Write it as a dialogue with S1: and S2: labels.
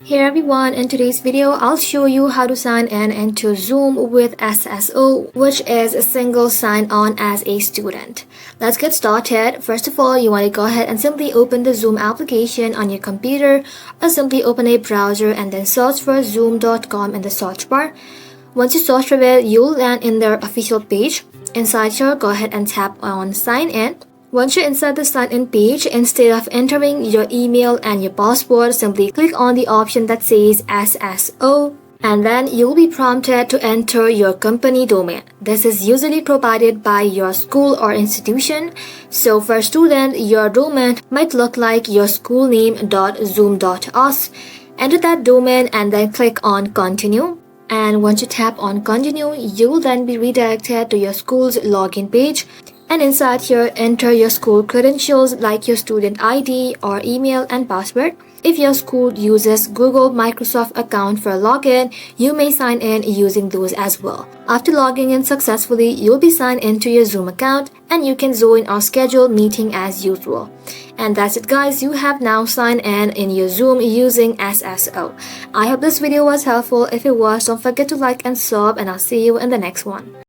S1: Hey everyone, in today's video, I'll show you how to sign in into Zoom with SSO, which is a single sign-on as a student. Let's get started. First of all, you want to go ahead and simply open the Zoom application on your computer or simply open a browser and then search for zoom.com in the search bar. Once you search for it, you'll land in their official page. Inside here, go ahead and tap on sign in. Once you're inside the sign-in page, instead of entering your email and your password, simply click on the option that says SSO, and then you'll be prompted to enter your company domain. This is usually provided by your school or institution. So for student, your domain might look like your school name.zoom.us. Enter that domain and then click on continue. And once you tap on continue, you will then be redirected to your school's login page. And inside here, enter your school credentials like your student ID or email and password. If your school uses Google Microsoft account for login, you may sign in using those as well. After logging in successfully, you'll be signed into your Zoom account and you can join our scheduled meeting as usual. And that's it guys, you have now signed in your Zoom using SSO. I hope this video was helpful. If it was, don't forget to like and sub, and I'll see you in the next one.